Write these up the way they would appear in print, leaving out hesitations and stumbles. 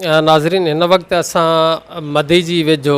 नाज़रीन, हिन वक़्तु असां मदी जी वेझो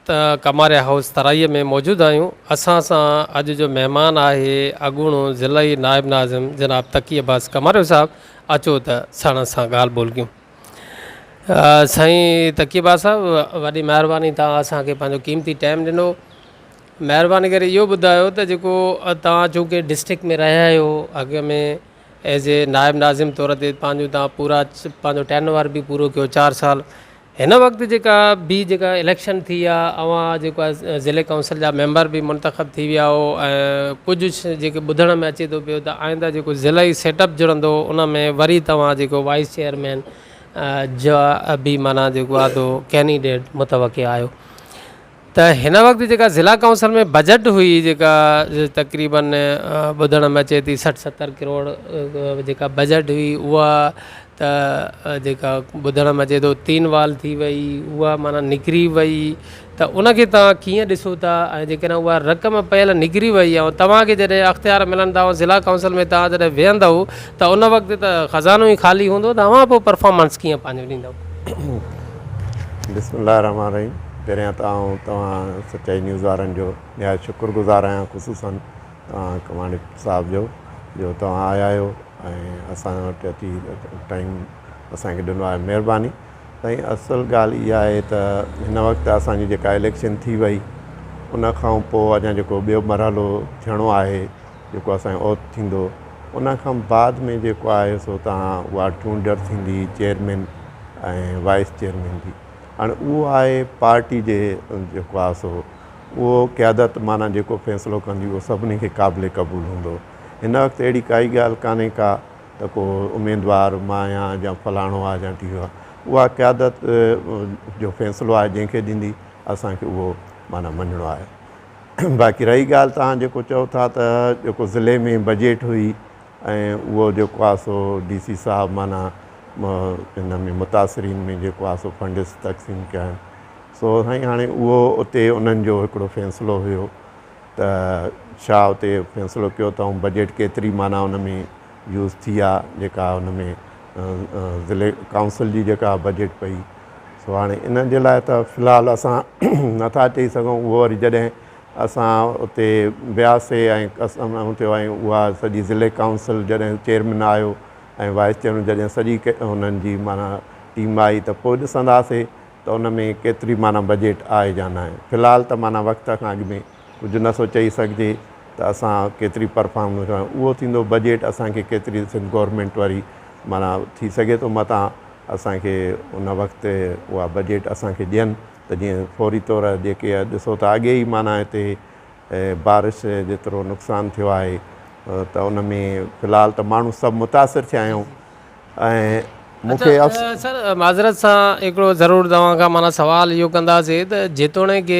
कमारिया हाउस तराईअ में मौजूदु आहियूं। असां सां अॼु जो महिमान आहे अॻूणो ज़िलई नाइब नाज़िम जनाब तकी अब्बास कमारियो साहिबु। अचो त साण सां ॻाल्हि ॿोल कयूं। साईं तकी अब्बास साहिबु, वॾी महिरबानी, तव्हां असांखे पंहिंजो क़ीमती टाइम ॾिनो। महिरबानी करे इहो ॿुधायो त जेको तव्हां चूंकि डिस्ट्रिक्ट में रहिया आहियो अॻ में एज़ ए नाइब नाज़िम तौर ते पंहिंजो तव्हां पूरा पंहिंजो टेनवर बि पूरो कयो 4 साल। हिन वक़्तु जेका इलेक्शन थी आहे, अवां जेको आहे ज़िले काउंसिल जा मेंबर बि मुंतख़ब थी विया हो ऐं कुझु जेके ॿुधण में अचे थो पियो त आईंदा जेको ज़िलई सेटअप जुड़ंदो उन में वरी तव्हां जेको वाइस चेयरमैन जा बि माना जेको आहे तो कैंडिडेट मुतवक़े आहियो। त हिन वक़्तु जेका ज़िला काउंसिल में बजट हुई जेका तक़रीबन ॿुधण में अचे थी 60-70 करोड़ जेका बजट हुई, उहा त जेका ॿुधण में अचे थो 3 वाल थी वई, उहा माना निकिरी वई। त उनखे तव्हां कीअं ॾिसो था ऐं जेकॾहिं उहा रक़म पयल निकिरी वई ऐं तव्हांखे जॾहिं अख़्तियार मिलंदा ऐं ज़िला काउंसिल में तव्हां जॾहिं वेहंदव त उन वक़्तु त ख़ज़ानो ई ख़ाली हूंदो, त तव्हां पोइ परफॉर्मेंस कीअं पंहिंजो ॾींदव? बिस्मिल्लाह रहमान रहीम। पहिरियां तव्हां सचाई न्यूज़ वारनि जो निहायत शुक्रगुज़ार आहियां, ख़ुसूसन तव्हां कमांडर साहिब जो तव्हां आया आहियो ऐं असां वटि अची टाइम असांखे ॾिनो आहे, महिरबानी। साईं, असुलु ॻाल्हि इहा आहे त हिन वक़्तु असांजी जेका इलेक्शन थी वई उन खां पोइ अञा जेको ॿियो मरहलो थियणो आहे, जेको असांजो औत थींदो, उन खां बाद में जेको आहे सो तव्हां उहा चूंड थींदी चेयरमैन ऐं वाइस चेयरमैन जी। हाणे उहो आहे पार्टी जे जेको आहे सो उहो क़यादत माना जेको फ़ैसिलो कंदी उहो सभिनी खे क़ाबिल क़बूल हूंदो। हिन वक़्तु अहिड़ी काई ॻाल्हि कान्हे का त को उमेदवार मां आहियां या फलाणो आहे या टीहो आहे। उहा क़यादत जो फ़ैसिलो आहे जंहिंखे ॾींदी असांखे उहो माना मञिणो आहे। बाक़ी रही ॻाल्हि तव्हां जेको चओ था त जेको ज़िले में बजट हुई ऐं उहो जेको आहे सो DC साहिबु माना इन में मुतासिरीन में जेको आहे सो फंड्स तक़सीम कया आहिनि। सो साईं, हाणे उहो उते उन्हनि जो हिकिड़ो फ़ैसिलो हुयो त छा उते फ़ैसिलो कयो अथऊं बजट केतिरी माना उन में यूज़ थी आहे, जेका उन में ज़िले काउंसिल जी जेका बजट पई। सो हाणे इन जे लाइ त फ़िलहालु असां नथा चई सघूं। उहो वरी जॾहिं असां उते वियासीं ऐं कसम थियो ऐं उहा सॼी ज़िले काउंसिल जॾहिं चेयरमैन आयो ऐं वाइस चेयरमैन जॾहिं सॼी हुननि जी माना टीम आई त पोइ ॾिसंदासीं त उन में केतिरी माना बजट आहे या न आहे। फ़िलहालु त माना वक़्त खां अॻु में कुझु नथो चई सघिजे त असां केतिरी परफॉर्मेंस उहो थींदो। बजट असांखे केतिरी गवर्नमेंट वरी माना थी सघे थो मतां असांखे उन वक़्तु उहा बजट असांखे ॾियनि त जीअं फौरी तौर जेके ॾिसो था अॻे ई माना हिते बारिश जेतिरो नुक़सानु थियो आहे त उन में फ़िलहालु त माण्हू सभु मुतासिर थिया आहियूं। ऐं मूंखे सर माज़रत सां हिकिड़ो ज़रूरु तव्हां खां माना सुवाल इहो कंदासीं त जेतोणीकि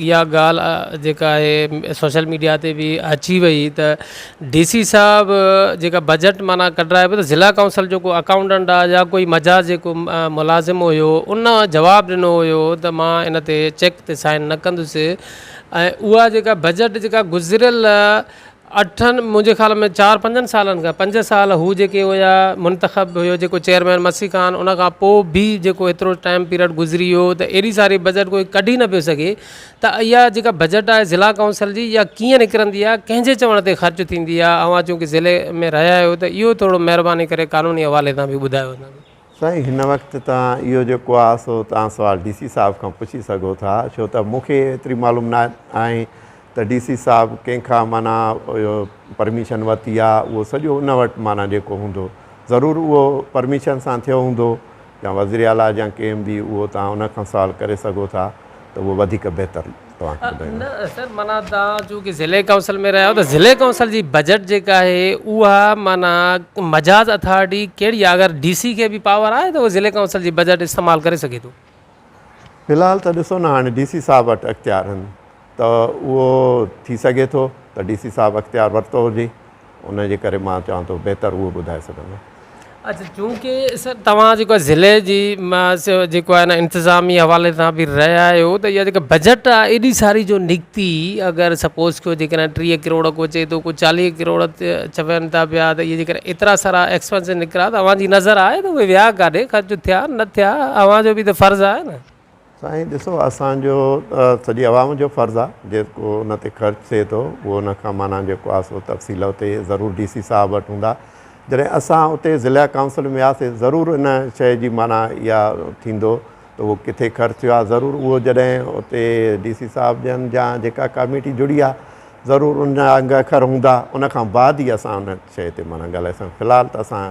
इहा ॻाल्हि जेका आहे सोशल मीडिया ते बि अची वई त DC साहिबु जेका बजट माना कढाए पियो त ज़िला काउंसिल जेको अकाउंटेंट आहे या कोई मजाज जेको मुलाज़िम हुयो उन जवाबु ॾिनो हुयो त मां इन ते चेक ते साइन न कंदुसि। ऐं उहा जेका बजट जेका गुज़िरियल 8 मुंहिंजे ख़्याल में 4-5 सालनि खां 5 साल हू जेके हुया मुंतख़ब हुयो जेको चेयरमैन मसी ख़ान, उन खां पोइ बि जेको एतिरो टाइम पीरियड गुज़री वियो त अहिड़ी सारी बजट कोई कढी न पियो सघे। त इहा जेका बजट आहे ज़िला काउंसिल जी इहा कीअं निकिरंदी आहे, कंहिंजे चवण ते ख़र्चु थींदी आहे? अवां चूंकि ज़िले में रहिया आहियो त इहो थोरो महिरबानी करे कानूनी हवाले तां बि ॿुधायो। साईं, हिन वक़्तु तव्हां इहो जेको आहे सो तव्हां सुवाल DC साहिब खां पुछी सघो था, छो त मूंखे एतिरी मालूम न आहे त DC साहिबु कंहिंखां माना परमिशन वरिती आहे। उहो सॼो उन वटि माना जेको हूंदो ज़रूरु उहो परमिशन सां थियो हूंदो या वज़ीर आला या कंहिं बि, उहो तव्हां उन खां सुवाल करे सघो था त उहो वधीक बहितरु तव्हांखे न सर, माना तव्हां चूंकि ज़िले काउंसिल में रहिया आहियो त ज़िले काउंसिल जी बजट जेका आहे उहा माना मजाज अथॉरिटी कहिड़ी आहे? अगरि DC खे बि पावर आहे त उहो ज़िले काउंसिल जी बजट इस्तेमालु करे सघे थो? फ़िलहालु त ॾिसो न, हाणे DC साहिब वटि अख़्तियार आहिनि त उहो थी सघे थो त DC साहिबु अख़्तियार वरितो हुजे, उनजे करे मां चवां थो बहितरु उहो ॿुधाए सघंदो। अच्छा, चूंकि सर तव्हां जेको आहे ज़िले जी जेको आहे न इंतिज़ामी हवाले सां बि रहिया आहियो, त इहा जेका बजट आहे एॾी सारी जो निकिती, अगरि सपोज़ कयो जेकॾहिं 30 करोड़ को अचे थो, को 40 करोड़ चवनि था पिया, त इहे जेकॾहिं एतिरा सारा एक्सपेंसिव निकिरा, तव्हांजी नज़र आहे त उहे विया काॾे, ख़र्च थिया न थिया, अव्हांजो बि त फ़र्ज़ु आहे न। साईं ॾिसो, असांजो सॼी आवाम जो फ़र्ज़ु आहे जेको उन ते ख़र्चु थिए थो उहो उन खां माना जेको आहे सो तफ़सील उते ज़रूरु DC साहब वटि हूंदा। जॾहिं असां उते ज़िला काउंसिल में वियासीं ज़रूरु इन शइ जी माना इहा थींदो त उहो किथे ख़र्चु थियो आहे, ज़रूरु उहो जॾहिं उते DC साहब ॼण या जेका कमेटी जुड़ी आहे ज़रूरु उन जा अंग अखर हूंदा, उन खां बाद ई असां उन शइ ते माना ॻाल्हाए सघूं। फ़िलहालु त असां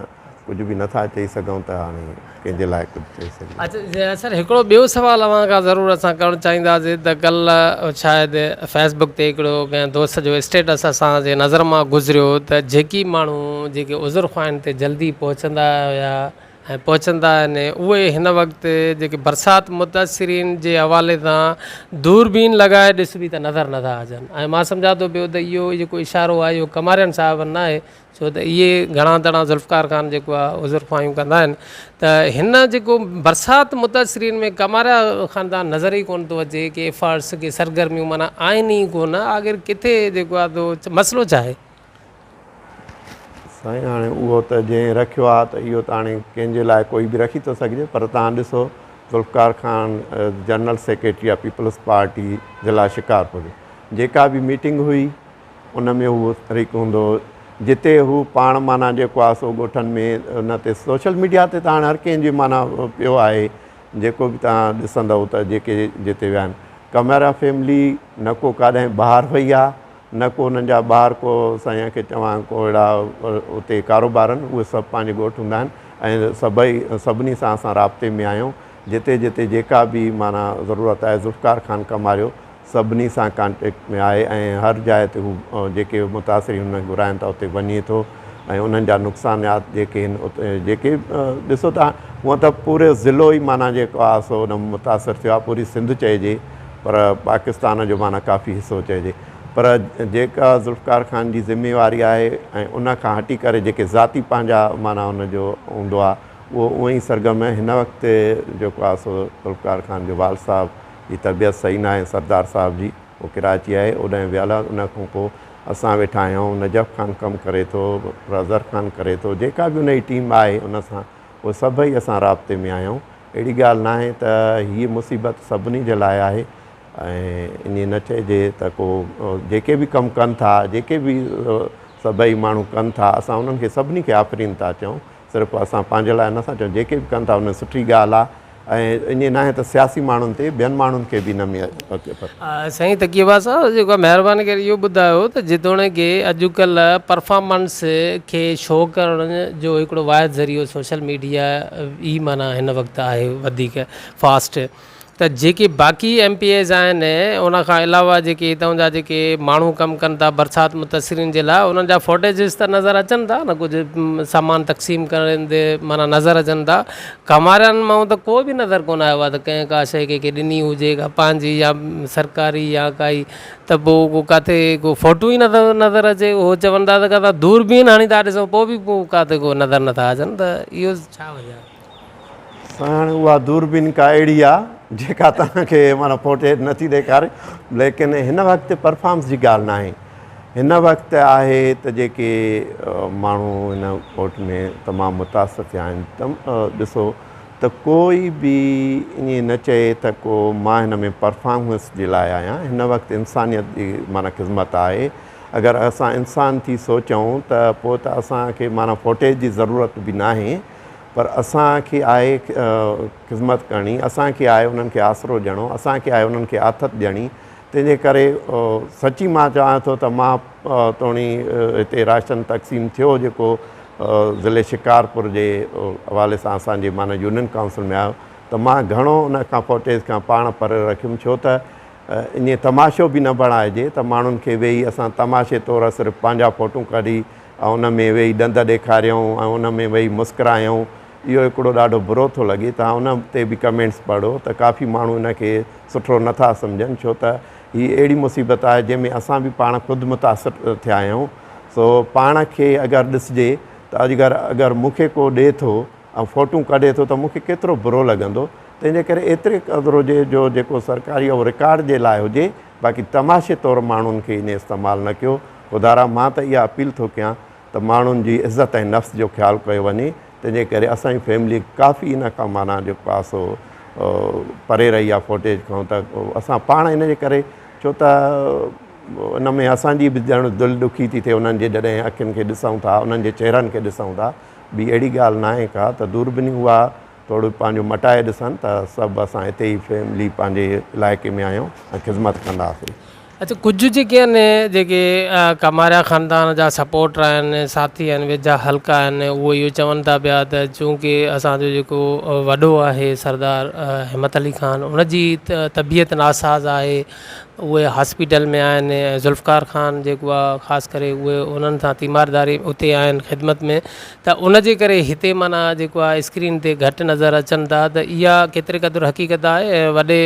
कुझु बि नथा चई सघूं त हाणे कंहिंजे लाइ कुझु चई सघूं। अच्छा सर, हिकिड़ो ॿियो सुवालु अव्हां खां ज़रूरु असां करणु चाहींदासीं त कल्ह शायदि फेसबुक ते हिकिड़ो कंहिं दोस्त जो स्टेटस असांजे नज़र मां गुज़रियो त जेकी माण्हू जेके उज़ुर ख़्वाहिनि ते जल्दी पहुचंदा हुया ऐं पहुचंदा आहिनि, उहे हिन वक़्तु जेके बरसाति मुतासिरीन जे हवाले सां दूरबीन लॻाए ॾिस बि त नज़र नथा अचनि। ऐं मां सम्झा थो पियो त इहो जेको इशारो आहे इहो कमारियन साहिब न आहे, छो त इहे घणा दड़ा ज़ुल्फ़कार ख़ान जेको आहे उज़ुर ख़्वाहियूं कंदा आहिनि, त हिन जेको बरसाति मुतासिरीन में कमारिया ख़ानदान नज़र ई कोन थो अचे कि एफर्ट्स के सरगर्मियूं माना आहिनि ई कोन, आख़िर किथे जेको आहे तो मसइलो छा आहे? साईं हाणे उहो त जंहिं रखियो आहे त इहो त हाणे कंहिंजे लाइ कोई बि रखी थो सघिजे, पर तव्हां ॾिसो ज़ुल्फ़कार ख़ान जनरल सेक्रेटरी आहे पीपल्स पार्टी ज़िला शिकारपुर, जेका बि मीटिंग हुई उन में उहो तरीक़ो हूंदो जिते हू पाण माना जेको आहे सो ॻोठनि में उन ते सोशल मीडिया ते त हाणे हर कंहिंजी माना पियो आहे, जेको बि तव्हां ॾिसंदव त जेके जिते विया आहिनि। कमारा फैमिली न को काॾहें ॿाहिरि वई आहे, न को उन्हनि जा ॿार को साईं खे चवां को अहिड़ा उते कारोबार आहिनि, उहे सभु पंहिंजे ॻोठ हूंदा आहिनि ऐं सभिनी सां असां राब्ते में आहियूं। जिते जिते जेका बि माना ज़रूरत आहे ज़ुल्फ़कार ख़ान कमारियो सभिनी सां कॉन्टेक्ट में आहे ऐं हर जाइ ते हू जेके मुतासिरी हुन घुराइनि था उते वञे थो ऐं उन्हनि जा नुक़सानात जेके आहिनि उते जेके ॾिसो तव्हां, हूअं त पूरे ज़िलो ई माना जेको आहे सो उन मुतासिर थियो आहे, पूरी सिंध चइजे पर पाकिस्तान जो माना काफ़ी हिसो चइजे, पर जेका ज़ुल्फ़कार ख़ान जी ज़िमेवारी आहे ऐं उन खां हटी करे जेके ज़ाती पंहिंजा माना हुनजो हूंदो आहे उहो उअं ई सरगर्म आहे। हिन वक़्तु जेको आहे सो ज़ुल्फ़कार ख़ान जो वाल साहब जी तबियत सही न आहे, सरदार साहब जी, उहो कराची आहे, ओॾांहुं वियल आहे। उन खां पोइ असां वेठा आहियूं, नजफ़ ख़ान कमु करे थो, रज़र ख़ान करे थो, जेका बि उन जी टीम आहे उन सां उहे सभई असां राब्ते में आहियूं। अहिड़ी ॻाल्हि न आहे त हीअ मुसीबत सभिनी जे लाइ आहे ऐं ईअं न चइजे त को जेके बि कमु कनि था, जेके बि सभई माण्हू कनि था, असां उन्हनि खे सभिनी खे आफ़रीन था चऊं, सिर्फ़ु असां पंहिंजे लाइ नथा चऊं, जेके बि कनि था उन सुठी ॻाल्हि आहे ऐं ईअं न आहे त सियासी माण्हुनि ते ॿियनि माण्हुनि खे बि न साईं तकीबा साहब जेको महिरबानी करे इहो ॿुधायो त जेतोणीकि अॼुकल्ह परफॉर्मेंस खे शो करण जो हिकिड़ो वाहिद ज़रियो सोशल मीडिया ई माना हिन वक़्तु आहे वधीक फास्ट, त जेके बाक़ी MPAs आहिनि उन खां अलावा जेके हितां जा जेके माण्हू कमु कनि था बरसाति मुतासिरीन जे लाइ, उन्हनि जा फुटेजिस त नज़र अचनि था न, कुझु सामान तक़सीम करंदे माना नज़र अचनि था। कमारियनि मां त को बि नज़र कोन आयो आहे त कंहिं का शइ कंहिंखे ॾिनी हुजे का पंहिंजी या सरकारी या काई, त पोइ को किथे को फ़ोटो ई नज़र अचे, उहो चवनि था त किथां दूरबीन हाणे था ॾिसूं पोइ बि पोइ किथे को नज़र नथा अचनि, त इहो छा वजह आहे? हाणे उहा दूरबीन का अहिड़ी आहे जेका तव्हांखे माना फुटेज नथी ॾेखारे, लेकिन हिन वक़्तु परफॉर्मेंस जी ॻाल्हि न आहे। हिन वक़्तु आहे त जेके माण्हू हिन कोर्ट में तमामु मुतासिर थिया आहिनि, ॾिसो त कोई बि ईअं न चए त को मां हिन में परफॉर्मेंस जे लाइ आहियां। हिन वक़्तु इंसानियत जी माना ख़िदमत आहे। अगरि असां इंसान थी सोचूं त पोइ त असांखे माना फुटेज जी ज़रूरत बि न आहे, पर असांखे आहे ख़िदमत करणी, असांखे आहे उन्हनि खे आसिरो ॾियणो, असांखे आहे उन्हनि खे आथत ॾियणी। तंहिंजे करे सची मां चवां थो त मां तोणी हिते राशन तक़सीम थियो जेको ज़िले शिकारपुर जे हवाले सां असांजे माना यूनियन काउंसिल में आयो, त मां घणो उन खां फुटेज खां पाण परे रखियुमि, छो त ईअं तमाशो बि न बणाइजे त माण्हुनि खे वेही असां तमाशे तौरु सिर्फ़ु पंहिंजा फ़ोटूं कढी ऐं उन में वेही ॾंद ॾेखारियूं ऐं उन में वेही मुस्कुरायूं, इहो हिकिड़ो ॾाढो बुरो थो लॻे। तव्हां उन ते बि कमेंट्स पढ़ो त काफ़ी माण्हू इन खे सुठो नथा सम्झनि, छो त हीअ अहिड़ी मुसीबत आहे जंहिंमें असां बि पाण ख़ुदि मुतासिर थिया आहियूं। सो पाण खे अगरि ॾिसिजे त अगरि मूंखे को ॾिए थो ऐं फ़ोटूं कढे थो त मूंखे केतिरो बुरो लॻंदो। तंहिंजे करे एतिरे क़दुरु हुजे जो जेको सरकारी उहो रिकॉर्ड जे लाइ हुजे, बाक़ी तमाशे तौरु माण्हुनि खे इन इस्तेमालु न कयो। ख़ुदारा मां त इहा अपील थो कयां त माण्हुनि जी इज़त ऐं नफ़्स जो ख़्यालु कयो वञे। तंहिंजे करे असांजी फैमिली काफ़ी इन खां माना जेको आहे सो परे रही आहे फुटेज खां। त असां पाण इन जे करे, छो त उन में असांजी बि ॼण दिलि ॾुखी थी थिए उन्हनि जे जॾहिं अखियुनि खे ॾिसूं था, उन्हनि जे चहिरनि खे ॾिसूं था। ॿी अहिड़ी ॻाल्हि न आहे का, त दूरबीनी उहा थोरो पंहिंजो मटाए ॾिसनि त सभु असां हिते ई फैमिली पंहिंजे इलाइक़े में आहियूं ऐं ख़िदमत कंदासीं। अच्छा, कुझु जेके आहिनि जेके कमारिया ख़ानदान जा सपोर्टर आहिनि, साथी आहिनि, वेझा हल्का आहिनि, उहो इहो चवनि था पिया त चूंकि असांजो जेको वॾो आहे सरदार हिम्मत अली ख़ान, उनजी तबियत नासाज़ आहे, उहे हॉस्पिटल में आहिनि। ऐं ज़ुल्फ़कार ख़ान जेको आहे ख़ासि करे उहे उन्हनि सां तीमारदारी उते आहिनि ख़िदमत में, त उनजे करे हिते माना जेको आहे स्क्रीन ते घटि नज़र अचनि था। त इहा केतिरे क़दुरु हक़ीक़त आहे ऐं वॾे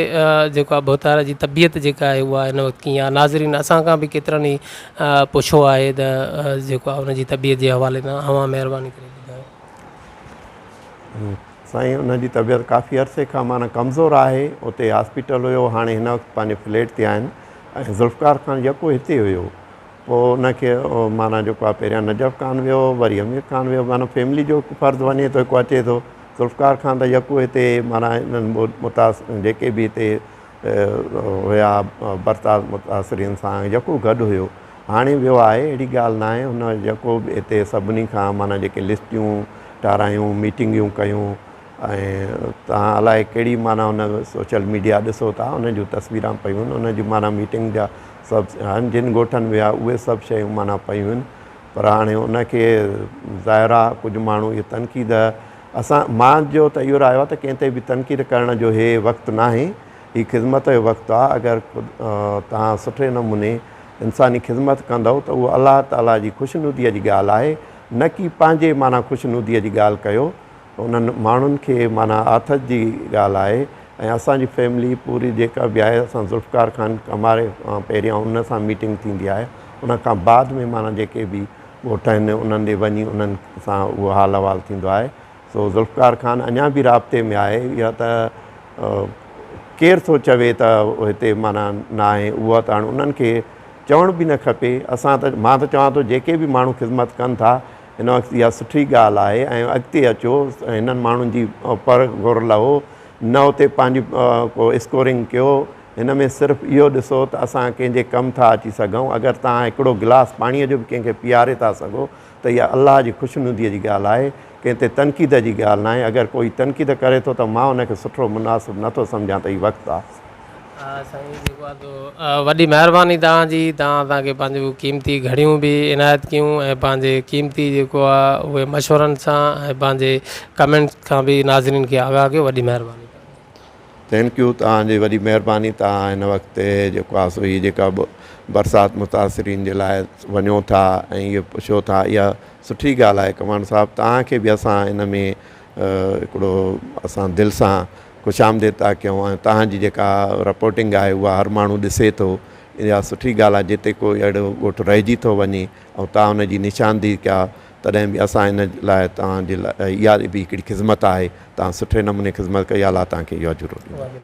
जेको आहे बोतार जी तबियत जेका आहे उहा हिन वक़्तु कीअं आहे? नाज़रीन असां खां बि केतिरनि ई पुछो आहे त जेको आहे उनजी तबियत जे हवाले सां अवां महिरबानी करे ॿुधायो। साईं, उनजी तबियत काफ़ी अरसे खां माना कमज़ोर आहे। उते हॉस्पिटल हुयो, हाणे हिन वक़्तु पंहिंजे फ्लैट ते आहिनि। ऐं ज़ुल्फ़कार ख़ान यको हिते हुयो, पोइ उनखे माना जेको आहे पहिरियां नजफ़ ख़ान वियो, वरी अमीर ख़ान वियो। माना फैमिली जो फ़र्ज़ु वञे थो, हिकु अचे थो। ज़ुल्फ़कार ख़ान त यको हिते माना इन्हनि जेके बि हिते हुया बरसात मुतासिरीन सां यको गॾु हुयो। हाणे वियो आहे, अहिड़ी ॻाल्हि न आहे। हुन यको बि हिते सभिनी खां माना जेके लिस्टियूं ठारायूं, मीटिंगियूं कयूं। ऐं तव्हां अलाए कहिड़ी माना हुन सोशल मीडिया ॾिसो था, उन जूं तस्वीरां पयूं आहिनि। उन जी माना मीटिंग जा सभु आहिनि, जिन ॻोठनि विया उहे सभु शयूं माना पयूं आहिनि। पर हाणे उनखे ज़ाहिर आहे कुझु माण्हू इहो तनक़ीद, मां जो त इहो रायो आहे त कंहिं ते बि तनक़ीद करण जो हे वक़्तु न आहे। हीअ ख़िदमत जो वक़्तु आहे। अगरि तव्हां सुठे नमूने इंसानी ख़िदमत कंदव त उहा अलाह ताला जी ख़ुशनुदीअ जी ॻाल्हि आहे, न की पंहिंजे माना ख़ुशनुदीअ जी ॻाल्हि कयो। उन्हनि माण्हुनि खे माना आथत जी ॻाल्हि आहे। ऐं असांजी फैमिली पूरी जेका बि आहे, असां ज़ुल्फ़कार ख़ान कमारे पहिरियां उन सां मीटिंग थींदी आहे, उन खां बाद में माना जेके बि ॻोठ आहिनि उन्हनि ॾे वञी उन्हनि सां उहो हाल अहिवाल थींदो आहे। सो ज़ुल्फ़कार ख़ान अञा बि राब्ते में आहे। इहा त केरु थो चवे त हिते माना न आहे, उहा त हाणे उन्हनि खे चवण बि न खपे। मां त चवां थो जेके बि माण्हू ख़िदमत कनि था हिन वक़्तु इहा सुठी ॻाल्हि आहे। ऐं अॻिते अचो, हिननि माण्हुनि जी पर घुर लहो, न उते पंहिंजी को स्कोरिंग कयो। हिन में सिर्फ़ु इहो ॾिसो त असां कंहिंजे कमु था अची सघूं। अगरि तव्हां हिकिड़ो गिलास पाणीअ जो बि कंहिंखे पीआरे था सघो त इहा अलाह जी ख़ुशनुदीअ जी ॻाल्हि आहे, कंहिं ते तनक़ीद जी ॻाल्हि न आहे। अगरि कोई तनक़ीद करे थो त मां उनखे सुठो मुनासिबु नथो सम्झां त हीउ वक़्तु आहे। साईं जेको आहे तो वॾी महिरबानी तव्हांजी। असांखे पंहिंजूं क़ीमती घड़ियूं बि इनायत कयूं ऐं पंहिंजे क़ीमती जेको आहे उहे मशवरनि सां ऐं पंहिंजे कमेंट्स खां बि नाज़रीन खे आगाह कयो। वॾी महिरबानी। थैंक यू, तव्हांजी वॾी महिरबानी। तव्हां हिन वक़्तु जेको आहे सो हीअ जेका बरसाति मुतासिरीन जे लाइ वञो था ऐं इहो पुछो था, इहा सुठी ॻाल्हि आहे। कमांड साहिबु, तव्हांखे बि असां हिन में हिकिड़ो असां दिलि सां ख़ुशामदीद था कयूं। ऐं तव्हांजी जेका रिपोर्टिंग आहे उहा हर माण्हू ॾिसे थो। इहा सुठी ॻाल्हि आहे। जिते कोई अहिड़ो ॻोठ रहिजी थो वञे ऐं तव्हां हुनजी निशानदेही कया, तॾहिं बि असां हिन लाइ तव्हांजे लाइ इहा बि हिकिड़ी ख़िदमत आहे। तव्हां सुठे नमूने ख़िदमत कई, अलाह तव्हांखे इहो अजुर ॾियो।